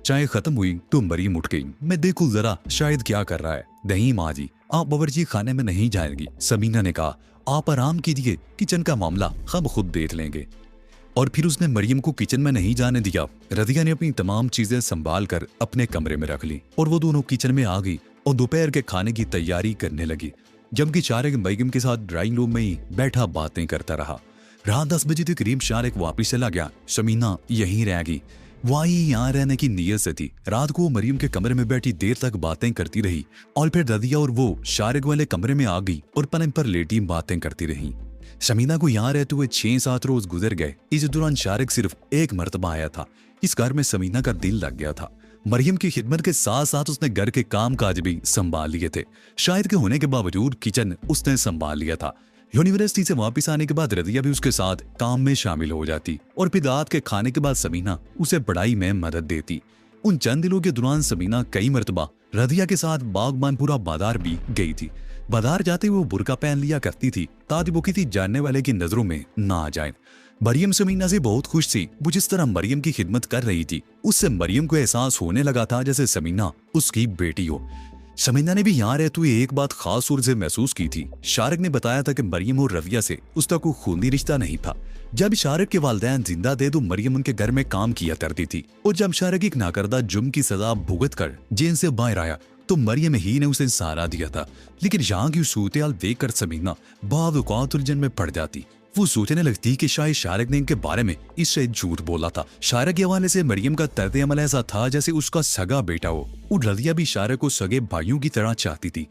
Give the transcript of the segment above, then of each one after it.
चाय खत्म हुई तो मरियम उठ गई। मैं देखूं जरा शायद क्या कर रहा है। नहीं माँ जी, आप बावर्ची खाने में नहीं जाएंगी। समीना ने कहा, आप आराम कीजिए, किचन का मामला हम खुद देख लेंगे। और फिर उसने मरियम को किचन में नहीं जाने दिया। रदिया ने अपनी तमाम चीजें संभाल कर अपने कमरे में रख ली और वो दोनों किचन में आ गई और दोपहर के खाने की तैयारी करने लगी, जबकि शारिक मरियम के साथ ड्राइंग रूम में ही बैठा बातें करता रहा। रात 10 बजे के करीब शारिक वापिस चला गया। समीना यहीं रह गई। वही यहाँ रहने की नीयत से थी। रात को वो मरियम के कमरे में बैठी देर तक बातें करती रही और फिर रदिया और वो शारिक वाले कमरे में आ गई और पलंग पर लेटी बातें करती रही। समीना को यहाँ रहते हुए 6-7 रोज गुजर गए। इस दौरान शारिक सिर्फ एक मर्तबा आया था। इस घर में समीना का दिल लग गया था। मरियम की खिदमत के साथ साथ उसने घर के काम काज भी संभाल लिए थे। शायद के होने के बावजूद किचन उसने संभाल लिया था। यूनिवर्सिटी से वापस आने के बाद रदिया भी उसके साथ काम में शामिल हो जाती और फिर रात के खाने के बाद समीना उसे पढ़ाई में मदद देती। उन चंद दिनों के दौरान समीना कई मर्तबा रदिया के साथ बागबानपुरा बाजार भी गई थी। बाजार जाते हुए वो बुर्का पहन लिया करती थी ताकि वो किसी जानने वाले की नजरों में ना आ जाए। मरियम समीना से बहुत खुश थी। वो जिस तरह मरियम की खिदमत कर रही थी उससे मरियम को एहसास होने लगा था जैसे समीना उसकी बेटी हो। समीना ने भी यहाँ रहते हुए एक बात खास तौर से महसूस की थी। शारिक ने बताया था कि मरियम और रविया से उसका कोई खूनी रिश्ता नहीं था। जब शारिक के वालिदैन जिंदा थे तो मरियम उनके घर में काम किया करती थी और जब शारिक एक नाकर्दा जुर्म की सजा भुगत कर जेल से बाहर आया तो मरियम ही ने उसे सहारा दिया था। लेकिन यहाँ की सूरत-ए-हाल देखकर समीना बाद औक़ात उलझन में पड़ जाती। वो सोचने लगती कि शायद शारिक ने इनके बारे में इससे झूठ बोला था। शारिक के हवाले से मरियम का तर्ज अमल ऐसा था जैसे उसका सगा बेटा हो और रदिया भी शारिक को सगे भाइयों की तरह चाहती थी।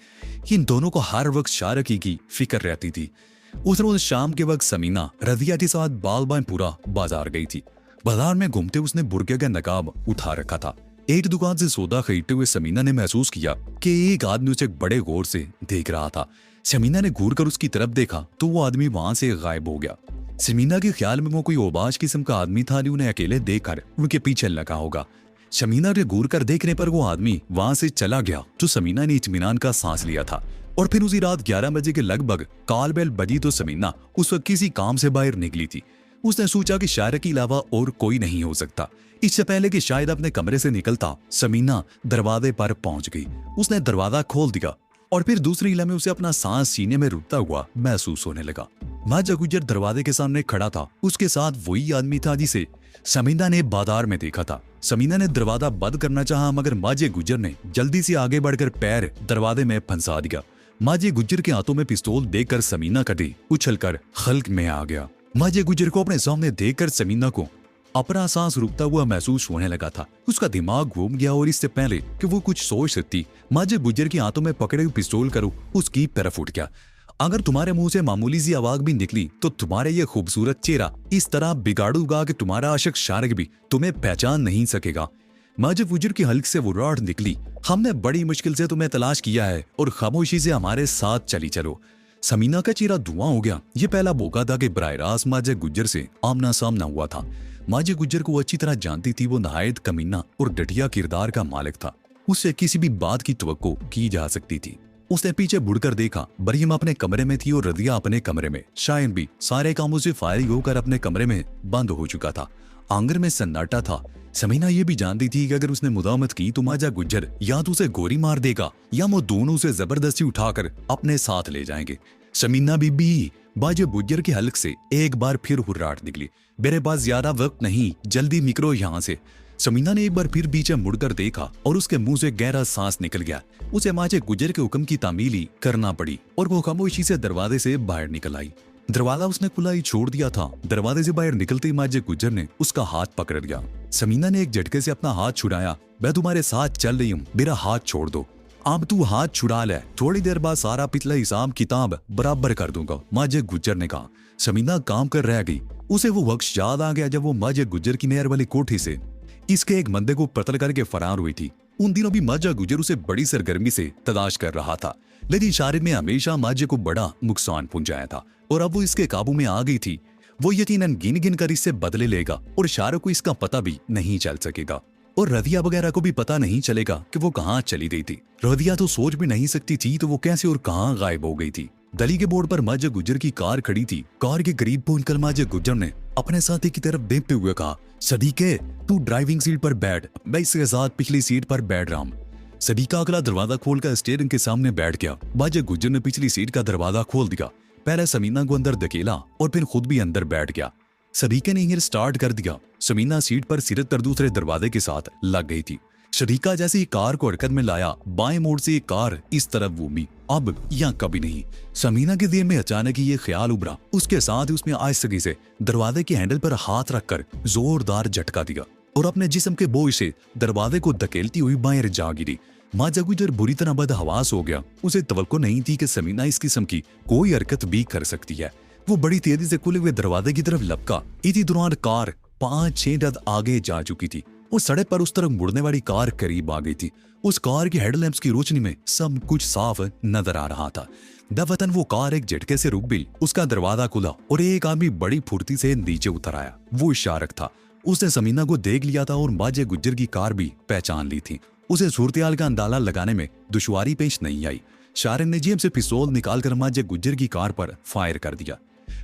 इन दोनों को हर वक्त शारिक ही की फिक्र रहती थी। उस रोज शाम के वक्त समीना रदिया के साथ बागबानपुरा बाजार गई थी। बाजार में घूमते उसने बुर्के का नकाब उठा रखा था। एक दुकान से सौदा खरीदते हुए समीना ने महसूस किया कि एक आदमी उसे बड़े गौर से देख रहा था। समीना ने घूर कर उसकी तरफ देखा तो वो आदमी वहां से गायब हो गया। समीना के ख्याल में वो कोई ओबाश किस्म का आदमी था जो उन्हें अकेले देखकर उनके पीछे लगा होगा। समीना के घूर कर देखने पर वो आदमी वहां से चला गया तो समीना ने इत्मीनान का सांस लिया था। और फिर उसी रात 11 बजे के लगभग कॉल बेल बजी तो समीना उस वक्त किसी काम से बाहर निकली थी। उसने सोचा कि शारिक के अलावा और कोई नहीं हो सकता। इससे पहले कि शायद अपने कमरे से निकलता समीना दरवाजे पर पहुंच गई। उसने दरवाजा खोल दिया और फिर दूसरी लम्हे उसे अपना सांस सीने में रुकता हुआ महसूस होने लगा। माजा गुजर दरवाजे के सामने खड़ा था। उसके साथ वही आदमी था जिसे समीना ने बाजार में देखा था। समीना ने दरवाजा बंद करना चाहा मगर माजे गुजर ने जल्दी से आगे बढ़कर पैर दरवाजे में फंसा दिया। माजे गुजर के हाथों में पिस्तौल देखकर समीना का दिल उछलकर खल्क में आ गया। माजे गुजर को अपने सामने देखकर समीना को अपना सांस रुकता हुआ महसूस होने लगा था। उसका दिमाग घूम गया और इससे पहले कि वो कुछ सोच सकती माजे गुजर के हाथों में पकड़े हुए पिस्तौल करो उसकी तरफ उठ गया। अगर तुम्हारे मुंह से मामूली सी आवाज भी निकली तो तुम्हारे ये खूबसूरत चेहरा इस तरह बिगाड़ूंगा कि तुम्हारा आशिक शारिक भी तुम्हें पहचान नहीं सकेगा। माजे गुजर की हल्क से वो राड निकली। हमने बड़ी मुश्किल से तुम्हें तलाश किया है और खामोशी से हमारे साथ चली चलो। समीना का चेहरा धुआं हो गया। ये पहला मौका था कि बराह रास्त माजे गुजर से आमना सामना हुआ था। माजे गुजर को अच्छी तरह जानती थी। वो नहायत कमीना और डटिया किरदार का मालिक था। उससे किसी भी बात की तवक्को की जा सकती थी। उसने पीछे मुड़कर देखा। मरियम अपने कमरे में थी और रदिया अपने कमरे में। शायन भी सारे कामों से फारिग होकर अपने कमरे में बंद हो चुका था। आंगन में सन्नाटा था। समीना ये भी जानती थी कि अगर उसने मुदामत की तो माजा गुजर या तो उसे गोली मार देगा या वो दोनों उसे जबरदस्ती उठाकर अपने साथ ले जाएंगे। समीना बीबी माजे गुजर के हल्क से एक बार फिर हुर्राट निकली। मेरे पास ज्यादा वक्त नहीं, जल्दी निकलो यहाँ से। समीना ने एक बार फिर पीछे मुड़कर देखा और उसके मुंह से गहरा सांस निकल गया। उसे माजे गुजर के हुक्म की तामीली करना पड़ी और वो खामोशी से दरवाजे से बाहर निकल आई। दरवाजा उसने खुला ही छोड़ दिया था। दरवाजे से बाहर निकलते ही माजे गुजर ने उसका हाथ पकड़ लिया। समीना ने एक झटके से अपना हाथ छुड़ाया। मैं तुम्हारे साथ चल रही हूँ, मेरा हाथ छोड़ दो। अब तू हाथ छुड़ा ले, थोड़ी देर बाद सारा पिछला हिसाब किताब बराबर कर दूंगा, माजे गुजर ने कहा। समीना काम कर रह गई। उसे वो वक्त याद आ गया जब वो माजे गुजर की मेहर वाली कोठी से इसके एक बंदे को कत्ल करके फरार हुई थी। उन दिनों भी माजा गुजर उसे बड़ी सरगर्मी से तलाश कर रहा था, लेकिन शारिक ने हमेशा माजे को बड़ा नुकसान पहुंचाया था और अब वो इसके काबू में आ गई थी। वो यकीनन गिन गिन कर इससे बदले लेगा और शारिक को इसका पता भी नहीं चल सकेगा और रदिया वगैरह को भी पता नहीं चलेगा कि वो कहाँ चली गई थी। रदिया तो सोच भी नहीं सकती थी तो वो कैसे और कहाँ गायब हो गई थी। गली के बोर्ड पर माजा गुज्जर की कार खड़ी थी। कार के करीब पहुंचकर माजा गुज्जर ने अपने साथी की तरफ देखते हुए कहा, सदीके तू ड्राइविंग सीट पर बैठ, मैं इसके साथ पिछली सीट पर बैठ रहा हूँ। सदीका अगला दरवाजा खोलकर स्टीयरिंग के सामने बैठ गया। माजा गुज्जर ने पिछली सीट का दरवाजा खोल दिया, पहले समीना को अंदर धकेला और फिर खुद भी अंदर बैठ गया। सदीके ने इंजन स्टार्ट कर दिया। समीना सीट पर सिरत कर दूसरे दरवाजे के साथ लग गई थी। शरीका जैसे ही कार को हरकत में लाया, बाएं मोड़ से कार इस तरफ घूमी, अब या कभी नहीं। समीना के दिल में अचानक ही ये ख्याल उभरा। उसके साथ ही उसने आहिस्तगी से दरवाजे के हैंडल पर हाथ रखकर जोरदार झटका दिया और अपने जिस्म के बोझ से दरवाजे को धकेलती हुई बाहर जा गिरी। माजा गुज्जर बुरी तरह बदहवास हो गया। उसे तवक्को नहीं थी कि समीना इस किस्म की कोई हरकत भी कर सकती है। वो बड़ी तेजी से खुले हुए दरवाजे की तरफ लपका। इसी दौरान कार 5-6 कदम आगे जा चुकी थी और सड़क पर उस तरफ मुड़ने वाली कार करीब आ गई थी। उस कार की हेडलैम्प्स की रोशनी में सब कुछ साफ नजर आ रहा था। दफतन वो कार एक झटके से रुक गई। उसका दरवाजा खुला और एक आदमी बड़ी फुर्ती से नीचे उतर आया। वो शारक था। उसने समीना को देख लिया था और माजे गुज्जर की कार भी पहचान ली थी। उसे सूरत-ए-हाल का अंदाजा लगाने में दुश्वारी पेश नहीं आई। शारक ने जेब से पिस्तौल निकालकर माजे गुज्जर की कार पर फायर कर दिया।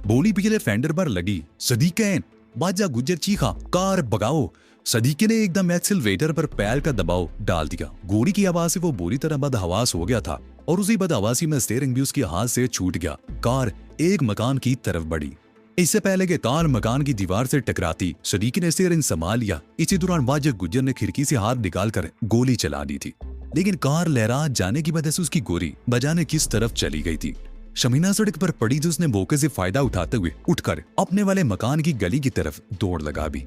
गोली पिछले फेंडर पर लगी। सदीके, माजा गुज्जर चीखा, कार भगाओ। सदीके ने एकदम एक्सीलरेटर पर पैर का दबाव डाल दिया। गोली की आवाज से वो बुरी तरह बदहवास हो गया था और उसी बदहवासी में स्टीयरिंग भी उसके हाथ से छूट गया। कार एक मकान की तरफ बढ़ी। इससे पहले कि कार मकान की दीवार से टकराती, सदीके ने स्टीयरिंग संभाल लिया। इसी दौरान माजा गुज्जर ने खिड़की से हाथ निकालकर गोली चला दी थी, लेकिन कार लहरा जाने की वजह से उसकी गोली बजाने किस तरफ चली गई थी। शमीना सड़क पर पड़ी तो उसने मौके से फायदा उठाते हुए उठकर अपने वाले मकान की गली की तरफ दौड़ लगा भी।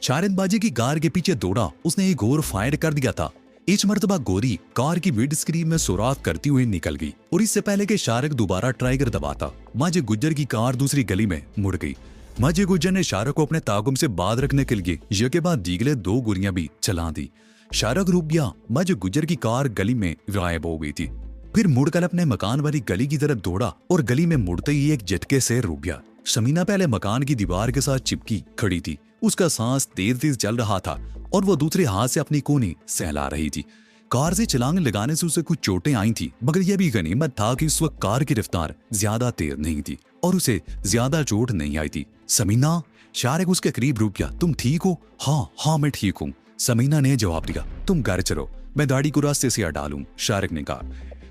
शारदबाजी की कार के पीछे दौड़ा। उसने एक और फायर कर दिया था। इस मर्तबा गोली कार की विंड स्क्रीन में सुराख करती हुई निकल गई और इससे पहले कि शारक दोबारा ट्राइगर दबाता, माजे गुज्जर की कार दूसरी गली में मुड़ गई। माजे गुज्जर ने शारक को अपने ताकुम से बाध रखने के लिए यके बाद दीगले 2 गोलियां भी चला दी। शारक रुक गया। माजे गुज्जर की कार गली में गायब हो गई थी। फिर मुड़कर अपने मकान वाली गली की तरफ दौड़ा और गली में मुड़ते ही एक झटके से रुक गया। समीना पहले मकान की दीवार के साथ चिपकी खड़ी थी। उसका सांस तेज तेज चल रहा था और वो दूसरे हाथ से अपनी कोनी सहला रही थी। कार से छलांग लगाने से उसे कुछ चोटें आई थी, मगर यह भी गनीमत था कि उस वक्त कार की रफ्तार ज्यादा तेज नहीं थी और उसे ज्यादा चोट नहीं आई थी। समीना, शारक उसके करीब रुक गया। तुम ठीक हो? हाँ मैं ठीक हूँ, समीना ने जवाब दिया। तुम घर चलो, मैं गाड़ी को रास्ते से हटा लूं, शारक ने कहा।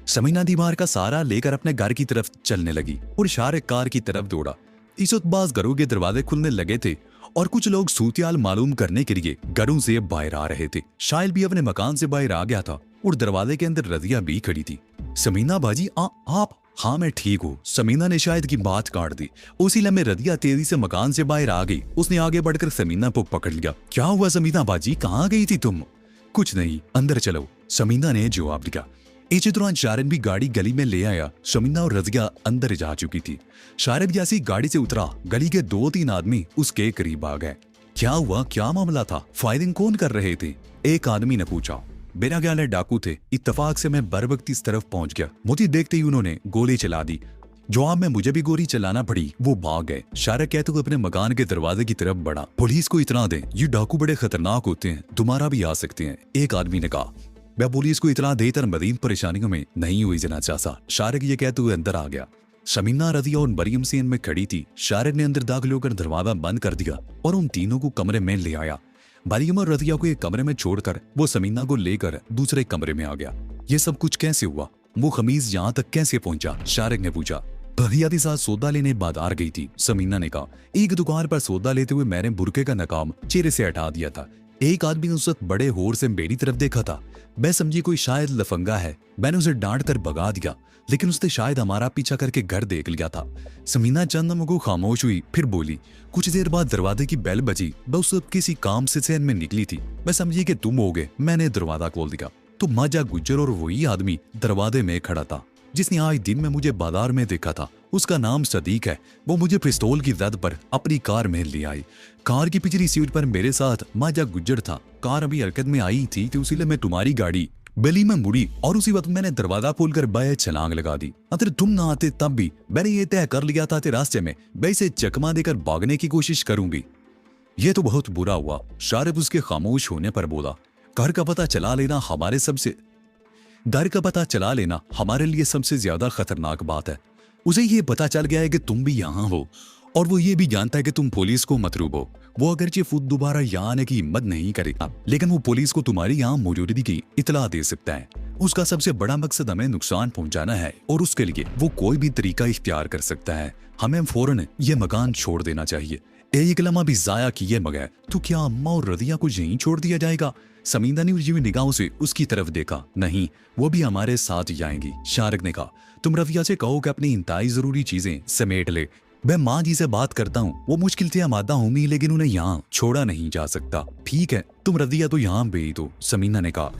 समीना दीवार का सहारा लेकर अपने घर की तरफ चलने लगी और शारक कार की तरफ दौड़ा। इस वक्त बाज घरों के दरवाजे खुलने लगे थे और कुछ लोग सूरत-ए-हाल मालूम करने के लिए घरों से बाहर आ रहे थे। शाइल भी अपने मकान से बाहर आ गया था और दरवाजे के अंदर रजिया भी खड़ी थी। समीना बाजी, आप? हाँ मैं ठीक हूँ, समीना ने शायद की बात काट दी। उसी लम्हे रजिया तेजी से मकान से बाहर आ गई। उसने आगे बढ़कर समीना को पकड़ लिया। क्या हुआ समीना बाजी, कहाँ गई थी तुम? कुछ नहीं, अंदर चलो, समीना ने जवाब दिया। इसी दौरान शारक भी गाड़ी गली में ले आया। समीना और रजिया अंदर जा चुकी थी। शारक जैसी गाड़ी से उतरा, गली के 2-3 आदमी उसके करीब आ गए। क्या हुआ, क्या मामला था? फायरिंग कौन कर रहे थे? एक आदमी ने पूछा। मेरा ख्याल है डाकू थे। इत्तेफाक से मैं बरवक्त इस तरफ पहुंच गया। मुझे देखते ही उन्होंने गोली चला दी। जवाब में मुझे भी गोली चलाना पड़ी। वो भाग गए। शारक कहते हुए अपने मकान के दरवाजे की तरफ बढ़ा। पुलिस को इतना दें, ये डाकू बड़े खतरनाक होते हैं, तुम्हारा भी आ सकते हैं, एक आदमी ने कहा। मैं पुलिस को इतना देकर मजीद परेशानियों में नहीं हुई जाना चाहता, शारक ये कहते हुए अंदर आ गया। समीना, रजिया और मरियम सेन में खड़ी थी। शारक ने अंदर दाखिल होकर दरवाजा बंद कर दिया और उन तीनों को कमरे में ले आया। मरियम और रजिया को एक कमरे में छोड़कर वो समीना को लेकर दूसरे कमरे में आ गया। ये सब कुछ कैसे हुआ? वो खमीज यहाँ तक कैसे पहुंचा? शारक ने पूछा। भैया के साथ सौदा लेने बाजार गई थी, समीना ने कहा। एक दुकान पर सौदा लेते हुए मैंने बुरके का नकाब चेहरे से हटा दिया था। एक आदमी ने उस वक्त बड़े होर से मेरी तरफ देखा था। मैं समझी कोई शायद लफंगा है। मैंने उसे डांट कर भगा दिया, लेकिन उसने शायद हमारा पीछा करके घर देख लिया था। समीना चंद को खामोश हुई, फिर बोली। कुछ देर बाद दरवाजे की बेल बजी। मैं उस वक्त किसी काम से शहर में निकली थी। मैं समझी कि तुम होगे। मैंने दरवाजा खोल दिया तो माजा गुज्जर और वही आदमी दरवाजे में खड़ा था जिसने आज दिन में मुझे बाजार में देखा था। उसका नाम सदीक है। वो मुझे पिस्तौल की जद पर अपनी कार में ले आई। कार की पिछली सीट पर मेरे साथ माजा गुज्जर था। कार अभी हरकत में आई थी कि उसी में तुम्हारी गाड़ी गली में मुड़ी और उसी वक्त मैंने दरवाजा खोलकर बाहर छलांग लगा दी। अगर तुम ना आते तब भी मैंने ये तय कर लिया था कि रास्ते में मैं इसे चकमा देकर भागने की कोशिश करूंगी। ये तो बहुत बुरा हुआ, शारक उसके खामोश होने पर बोला। घर का पता चला लेना हमारे लिए सबसे ज्यादा खतरनाक बात है। उसे ये पता चल गया है कि तुम भी यहाँ हो और वो ये भी जानता है कि तुम पुलिस को मतलूब हो। वो अगरचे खुद दोबारा यहाँ आने की हिम्मत नहीं करेगा, लेकिन वो पुलिस को तुम्हारी यहाँ मौजूदगी की इतला दे सकता है। उसका सबसे बड़ा मकसद हमें नुकसान पहुंचाना है और उसके लिए वो कोई भी तरीका इख्तियार कर सकता है। हमें फौरन ये मकान छोड़ देना चाहिए। एक लम्हा भी जाया किए बगैर तो क्या अम्मा और रदिया को यहीं छोड़ दिया जाएगा? समीना ने उलझी हुई निगाहों से उसकी तरफ देखा। नहीं, वो भी हमारे साथ जाएंगी। शारिक ने कहा, तुम रदिया से कहो कि अपनी इंतहाई जरूरी चीजें समेट ले। मैं माँ जी से बात करता हूँ, वो मुश्किल से आमादा होंगी लेकिन उन्हें यहाँ छोड़ा नहीं जा सकता। ठीक है, तुम रदिया तो यहाँ भेज दो, समीना ने कहा।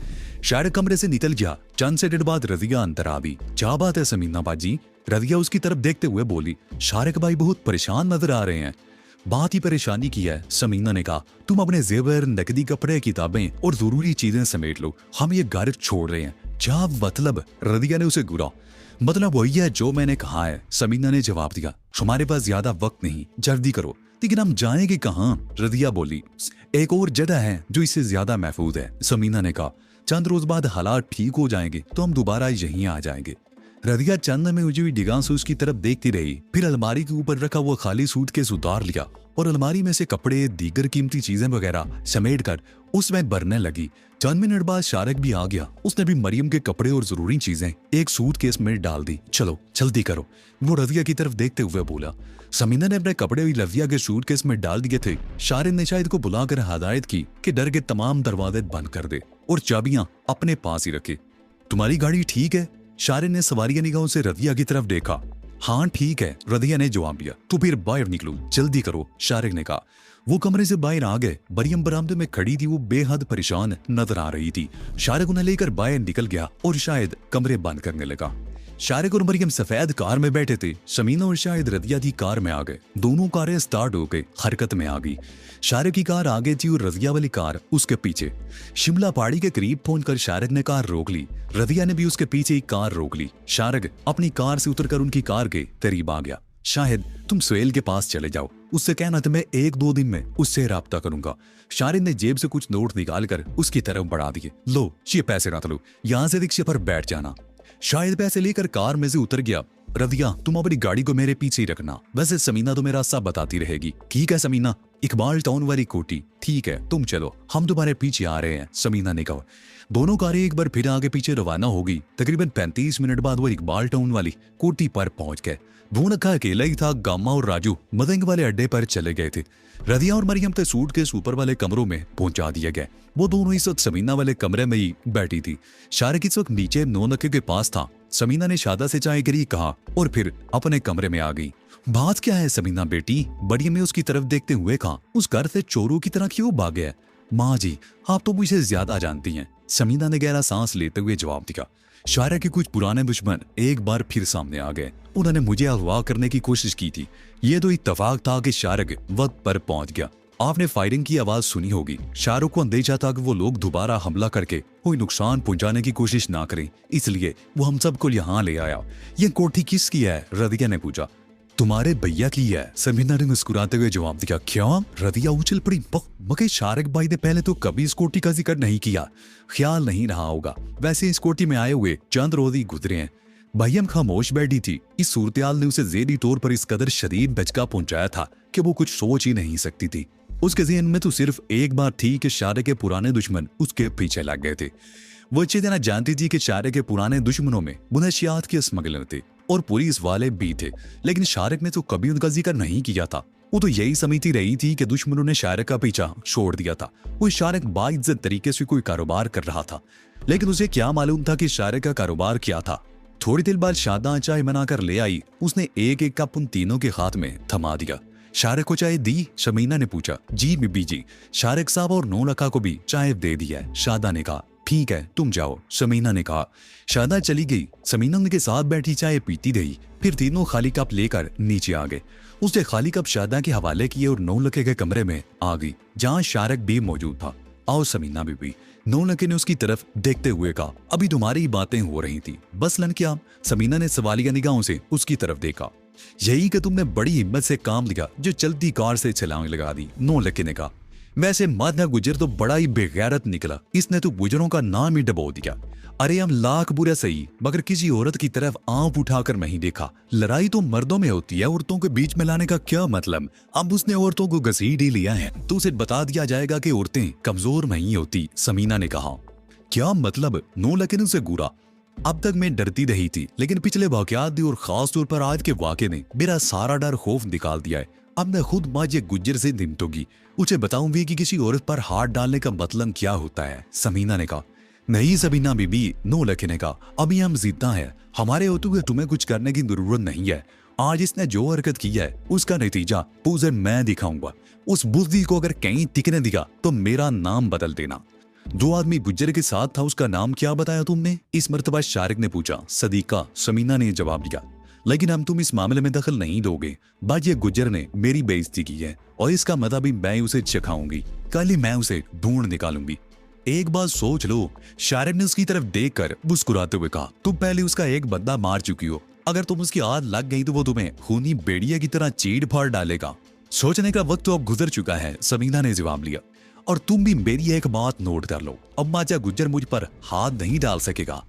शारिक कमरे से निकल गया। चंद सेकंड बाद रदिया अंदर आ गई। क्या बात है समीना बाजी? रदिया उसकी तरफ देखते हुए बोली। शारिक भाई बहुत परेशान नजर आ रहे हैं। बात ही परेशानी की है, समीना ने कहा। तुम अपने जेवर, नकदी, कपड़े, किताबें और जरूरी चीजें समेट लो, हम ये घर छोड़ रहे हैं। क्या मतलब? रदिया ने उसे घूरा। मतलब वही है जो मैंने कहा है, समीना ने जवाब दिया। हमारे पास ज्यादा वक्त नहीं, जल्दी करो। लेकिन हम जाएंगे कहाँ? रदिया बोली। एक और जगह है जो इससे ज्यादा महफूज है, समीना ने कहा। चंद रोज बाद हालात ठीक हो जाएंगे तो हम दोबारा यहीं आ जाएंगे। रदिया चंद में उलझी हुई निगाह से उसकी तरफ देखती रही, फिर अलमारी के ऊपर रखा हुआ खाली सूटकेस उतार लिया और अलमारी में से कपड़े, दीगर कीमती चीजें वगैरह समेट कर उसमें भरने लगी। चंद मिनट बाद शारिक भी आ गया। उसने भी मरियम के कपड़े और जरूरी चीजें एक सूटकेस में डाल दी। चलो जल्दी करो, वो रदिया की तरफ देखते हुए बोला। समीना ने अपने कपड़े भी रदिया के सूटकेस में डाल दिए थे। शारिक ने शाहिद को बुलाकर हदायत की कि डर के तमाम दरवाजे बंद कर दे और चाबियां अपने पास ही रखे। तुम्हारी गाड़ी ठीक है? शारिक ने सवारिया निगाहों से रदिया की तरफ देखा। हाँ ठीक है, रदिया ने जवाब दिया। तो फिर बाहर निकलो, जल्दी करो, शारिक ने कहा। वो कमरे से बाहर आ गए। मरियम बरामदे में खड़ी थी, वो बेहद परेशान नजर आ रही थी। शारिक उन्हें लेकर बाहर निकल गया और शायद कमरे बंद करने लगा। शारिक और मरियम सफेद कार में बैठे थे। समीना और शायद रदिया की कार में आ गए। दोनों कारें स्टार्ट हो गई, हरकत में आ गई। शारिक की कार आगे थी और रदिया वाली कार उसके पीछे। शिमला पहाड़ी के करीब पहुंचकर शारिक ने कार रोक ली। रदिया ने भी उसके पीछे ही कार रोक ली। शारिक अपनी कार से उतरकर उनकी कार के करीब आ गया। शायद तुम सुहेल के पास चले जाओ, उससे कहना था मैं 1-2 दिन में उससे राब्ता करूंगा। शारिक ने जेब से कुछ नोट निकालकर उसकी तरफ बढ़ा दिए। लो ये पैसे रख लो, यहाँ से रिक्शे पर बैठ जाना। शायद पैसे लेकर कार में से उतर गया। रदिया तुम अपनी गाड़ी को मेरे पीछे ही रखना, वैसे समीना तो मेरा सब बताती रहेगी। ठीक है समीना? इकबाल टाउन वाली कोठी। ठीक है, तुम चलो, हम तुम्हारे पीछे आ रहे हैं, समीना ने कहा। दोनों कारें एक बार फिर आगे पीछे रवाना हो गई। तकरीबन 35 मिनट बाद वो इकबाल टाउन वाली कोठी पर पहुंच गए। वो नखा अकेला ही था। गामा और राजू मदंग वाले अड्डे पर चले गए थे। रदिया और मरियम के सूट के ऊपर वाले कमरों में पहुंचा दिए गए। वो दोनों इस वक्त समीना वाले कमरे में ही बैठी थी। शारिक इस वक्त नीचे 9 नक्के के पास था। समीना ने शादा से चाय के लिए कहा और फिर अपने कमरे में आ गई। बात क्या है समीना बेटी? मरियम ने उसकी तरफ देखते हुए कहा। उस घर से चोरों की तरह क्यों भागे है? माँ जी आप तो मुझे ज्यादा जानती हैं, समीना ने गहरा सांस लेते हुए जवाब दिया। शारिक के कुछ पुराने दुश्मन एक बार फिर सामने आ गए। उन्होंने मुझे अगवा करने की कोशिश की थी। ये तो इत्तफाक था कि शारिक वक्त पर पहुंच गया। आपने फायरिंग की आवाज सुनी होगी। शाहरुख को अंदेशा था कि वो लोग दोबारा हमला करके कोई नुकसान पहुंचाने की कोशिश ना करें, इसलिए वो हम सबको यहाँ ले आया। ये कोठी किसकी है? रदिया ने पूछा। तुम्हारे भैया की है, समीना ने मुस्कुराते हुए जवाब दिया। क्या? रदिया उछल पड़ी। मगर शारिक भाई ने पहले तो कभी इस कोठी का जिक्र नहीं किया, ख्याल नहीं रहा होगा। वैसे इस कोठी में आए हुए चंद रोज ही गुजरे हैं। मरियम खामोश बैठी थी। इस सूरत-ए-हाल ने उसे ज़ेहनी तौर पर इस कदर शदीद दचका पहुंचाया था कि वो कुछ सोच ही नहीं सकती थी। उसके ज़हन में तो सिर्फ एक बात थी कि शारिक के पुराने दुश्मन उसके पीछे लग गए थे। वो अच्छी तरह जानती थी कि शारिक के पुराने दुश्मनों में मुनशियात के स्मगलर थे और पुलिस वाले भी थे, लेकिन शारिक ने तो कभी उनका जिक्र नहीं किया था। वो तो यही समझती रही थी कि दुश्मनों ने शारिक का पीछा छोड़ दिया था। वो शारिक बाइज्जत तरीके से कोई कारोबार कर रहा था, लेकिन उसे क्या मालूम था कि शारिक का कारोबार क्या था। थोड़ी देर बाद शादा चाय बनाकर ले आई। उसने एक एक कप उन तीनों के हाथ में थमा दिया। शारिक को चाय दी? शमीना ने पूछा। जी बीबी जी। शारिक साहब और 9 लखा को भी चाय दे दिया है, शादा ने कहा। ठीक है तुम जाओ, समीना ने कहा। शादा चली गई। समीना उनके साथ बैठी चाय पीती रही। फिर तीनों खाली कप लेकर नीचे आ गए। उसने खाली कप शादा के हवाले किए और 9 लखे के कमरे में आ गई, जहाँ शारिक भी मौजूद था। आओ समीना बीबी, 9 लखे ने उसकी तरफ देखते हुए कहा। अभी तुम्हारी बातें हो रही थी, बस लन क्या? समीना ने सवालिया निगाहों से उसकी तरफ देखा। यही कि तुमने बड़ी हिम्मत से काम लिया जो चलती कार से छलांग लगा दी, 9 लखे ने कहा। वैसे मादा गुजर तो बड़ा ही बेगैरत निकला, इसने तो गुजरों का नाम ही डबो दिया। अरे हम लाख बुरा सही, मगर किसी औरत की तरफ आंख उठाकर नहीं देखा। लड़ाई तो मर्दों में होती है, औरतों के बीच में लाने का क्या मतलब। अब उसने औरतों को घसीट ही लिया है तो उसे बता दिया जाएगा कि औरतें कमजोर नहीं होती। समीना ने कहा। क्या मतलब? नो लेकिन उसे घूरा। अब तक मैं डरती रही थी, लेकिन पिछले वाकयात और खास तौर पर आज के वाक़े ने मेरा सारा डर खौफ निकाल दिया है। अब मैं खुद माजिद गुज्जर से निपटूंगी, उसे बताऊंगी कि किसी औरत पर हाथ डालने का मतलब क्या होता है। समीना ने कहा। नहीं सबीना बीबी, नो लकी ने कहा, अभी हम जिद्दा हैं, हमारे होते हुए तुम्हें कुछ करने की जरूरत नहीं है। आज इसने जो हरकत की है उसका नतीजा पूजन मैं दिखाऊंगा। उस बुद्धि को अगर कहीं टिकने दिया तो मेरा नाम बदल देना। जो आदमी गुज्जर के साथ था उसका नाम क्या बताया तुमने? इस मर्तबा शारिक ने पूछा। सदीका, समीना ने जवाब दिया। लेकिन हम तुम इस मामले में दखल नहीं दोगे। बाजी गुज्जर ने मेरी बेइज्जती की है और इसका मजा भी मैं उसे चखाऊंगी। कल ही मैं उसे ढूंढ निकालूंगी। एक बात सोच लो, शारिक ने उसकी तरफ देखकर मुस्कुराते हुए कहा। तुम पहले उसका एक बंदा मार चुकी हो, अगर तुम उसकी आद लग गई तो वो तुम्हें खूनी बेड़िया की तरह चीड़ फाड़ डालेगा। सोचने का वक्त तो अब गुजर चुका है, समीना ने जवाब लिया। और तुम भी मेरी एक बात नोट कर लो, अब बाजा गुज्जर मुझ पर हाथ नहीं डाल सकेगा।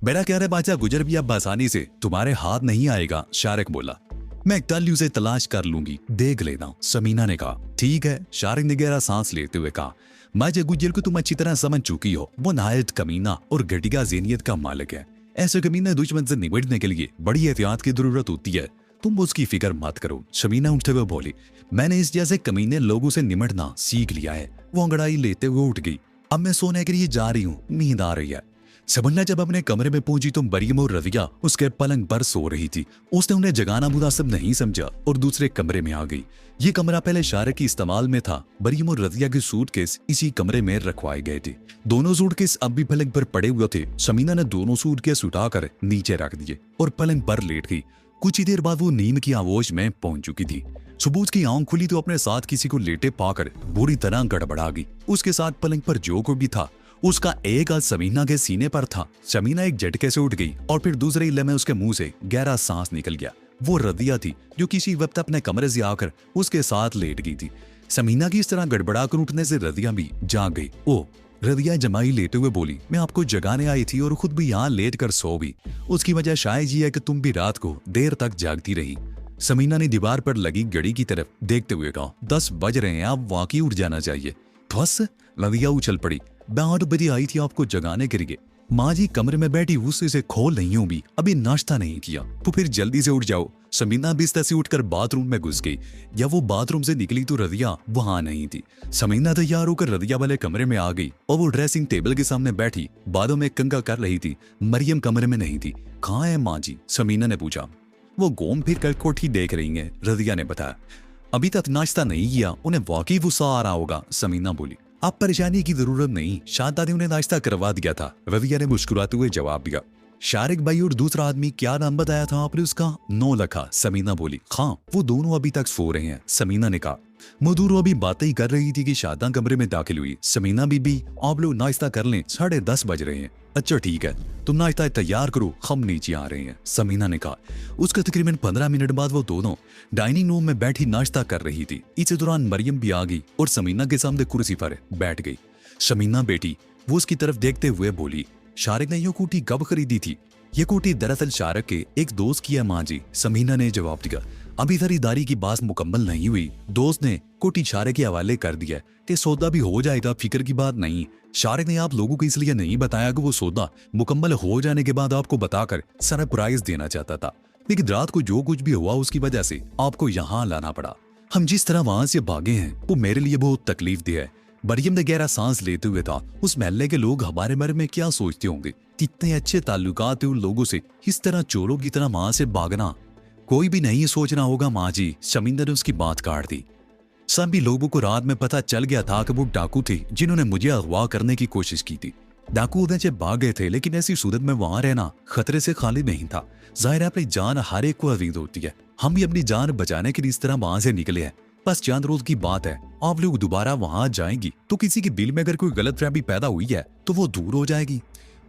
बेटा कह रहे बाजा गुज्जर भी अब आसानी से तुम्हारे हाथ नहीं आएगा। शारिक बोला। मैं कल उसे तलाश कर लूंगी, देख लेना। समीना ने कहा। ठीक है। शारिक ने गहरा सांस लेते हुए कहा। बाजा गुज्जर को तुम अच्छी तरह समझ चुकी हो, वो नायत कमीना और घटिया ज़हनियत का मालिक है। ऐसे कमीने दुश्मन से निपटने के लिए बड़ी एहतियात की जरूरत होती है। तुम उसकी फिक्र मत करो। समीना उठते हुए बोली। मैंने इस जैसे कमीने लोगों से निमटना सीख लिया है। वो अंगड़ाई लेते हुए उठ गई। अब मैं सोने के लिए जा रही हूँ, नींद आ रही है। सबन्ना जब अपने कमरे में पहुंची तो मरियम और रविया उसके पलंग पर सो रही थी। उसने उन्हें जगाना मुनासिब नहीं समझा और दूसरे कमरे में आ गई। ये कमरा पहले शारिक की इस्तेमाल में था। मरियम और रविया के सूटकेस इसी कमरे में रखवाए गए थे। दोनों सूटकेस अब भी पलंग पर पड़े हुए थे। समीना ने दोनों सूटकेस उठाकर नीचे रख दिए और पलंग पर लेट गई। कुछ ही देर बाद वो नींद की आगोश में पहुंच चुकी थी। सुबह उसकी आंख खुली तो अपने साथ किसी को लेटे पाकर बुरी तरह गड़बड़ा गई। उसके साथ पलंग पर जो कोई भी था उसका एक हाथ समीना के सीने पर था। समीना एक झटके से उठ गई और फिर दूसरे हिले में उसके मुंह से गहरा सांस निकल गया। वो रदिया थी जो किसी वक्त अपने कमरे से आकर उसके साथ लेट गई थी। समीना की इस तरह गड़बड़ा कर उठने से रदिया भी जाग गई। ओ, रदिया जमाई लेते हुए बोली। मैं आपको जगाने आई थी और खुद भी यहाँ लेट कर सो भी। उसकी वजह शायद ये है कि तुम भी रात को देर तक जागती रही। समीना ने दीवार पर लगी घड़ी की तरफ देखते हुए कहा। 10 बज रहे हैं, आप वाकई उठ जाना चाहिए। बस, रदिया उछल पड़ी। मैं 8 बजे आई थी आपको जगाने के लिए। माँ जी कमरे में बैठी गुस्से से खोल नहीं हूँ भी, अभी नाश्ता नहीं किया। तो फिर जल्दी से उठ जाओ। समीना बिस्तर से उठकर बाथरूम में घुस गई। या वो बाथरूम से निकली तो रदिया वहां नहीं थी। समीना तैयार होकर रदिया वाले कमरे में आ गई और वो ड्रेसिंग टेबल के सामने बैठी बालों में कंघा कर रही थी। मरियम कमरे में नहीं थी। कहाँ है माँ जी? समीना ने पूछा। वो घूम फिर कर कोठी देख रही है, रदिया ने बताया। अभी तक नाश्ता नहीं किया, उन्हें वाकई गुस्सा आ रहा होगा। समीना बोली। आप परेशानी की जरूरत नहीं, शांता ने उन्हें नाश्ता करवा दिया था। रविया ने मुस्कुराते हुए जवाब दिया। शारिक भाई और दूसरा आदमी, क्या नाम बताया था आपने उसका? नौलखा। समीना बोली। हाँ, वो दोनों अभी तक सो रहे हैं। समीना ने कहा। मधुर अभी बातें ही कर रही थी कि शादा कमरे में दाखिल हुई। समीना बीबी, आप लोग नाश्ता कर लें, 10:30 बज रहे हैं। अच्छा ठीक है, तुम नाश्ता तैयार करो, हम नीचे आ रहे हैं, समीना ने कहा। उसके तकरीबन 15 मिनट बाद वो दोनों डाइनिंग रूम में बैठी नाश्ता कर रही थी। इसी दौरान मरियम भी आ गई और समीना के सामने कुर्सी पर बैठ गई। समीना बेटी, वो उसकी तरफ देखते हुए बोली। शारिक ने ये कोठी कब खरीदी थी? ये कोठी दरअसल शारिक के एक दोस्त की है माँ जी, समीना ने जवाब दिया। अभी खरीदारी की बात मुकम्मल नहीं हुई, दोस्त ने कोठी शारिक के हवाले कर दिया कि सौदा भी हो जाएगा, फिक्र की बात नहीं। शारिक ने आप लोगों को इसलिए नहीं बताया कि वो सौदा मुकम्मल हो जाने के बाद आपको बताकर सरप्राइज देना चाहता था, लेकिन रात को जो कुछ भी हुआ उसकी वजह से आपको यहाँ लाना पड़ा। हम जिस तरह वहां से भागे हैं वो मेरे लिए बहुत तकलीफ दे है। मरियम ने गहरा सांस लेते हुए कहा। उस महल्ले के लोग हमारे बारे में क्या सोचते होंगे? कितने अच्छे ताल्लुकात हैं उन लोगों से, इस तरह चोरों की तरह वहां से भागना। कोई भी नहीं सोचना होगा माँ जी, शमिंदर ने उसकी बात काट दी। सभी लोगों को रात में पता चल गया था कि वो डाकू थे जिन्होंने मुझे अगवा करने की कोशिश की थी। डाकू उधर से भाग गए थे, लेकिन ऐसी सूरत में वहां रहना खतरे से खाली नहीं था। जाहिर है अपनी जान हर एक को अजीज होती है। हम भी अपनी जान बचाने के लिए इस तरह वहां से निकले हैं। बस चंद रोज की बात है, आप लोग दोबारा वहां जाएंगी तो किसी के दिल में अगर कोई गलतफहमी पैदा हुई है तो वो दूर हो जाएगी।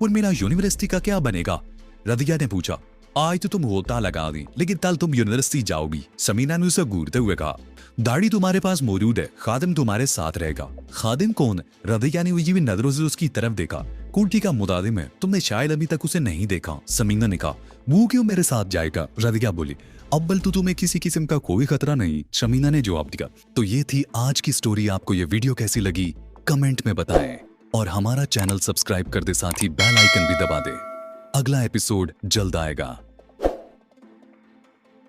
और मेरा यूनिवर्सिटी का क्या बनेगा? रदिया ने पूछा। आज तो तुम होता लगा दी, लेकिन कल तुम यूनिवर्सिटी जाओगी, समीना ने उसे घूरते हुए कहा। दाढ़ी तुम्हारे पास मौजूद है, खादिम तुम्हारे साथ रहेगा। खादिम कौन? रदिया ने उलझी हुई नजरों से उसकी तरफ देखा। कुर्ती का मुतादिम है, तुमने शायद अभी तक उसे नहीं देखा। समीना ने कहा, वो क्यों मेरे साथ जाएगा? रदिया बोली, अव्वल तो तुम्हें किसी किस्म का कोई खतरा नहीं। शमीना ने जवाब दिया। तो ये थी आज की स्टोरी। आपको ये वीडियो कैसी लगी कमेंट में बताएं और हमारा चैनल सब्सक्राइब कर दे, साथ ही बेल आइकन भी दबा दे। अगला एपिसोड जल्द आएगा।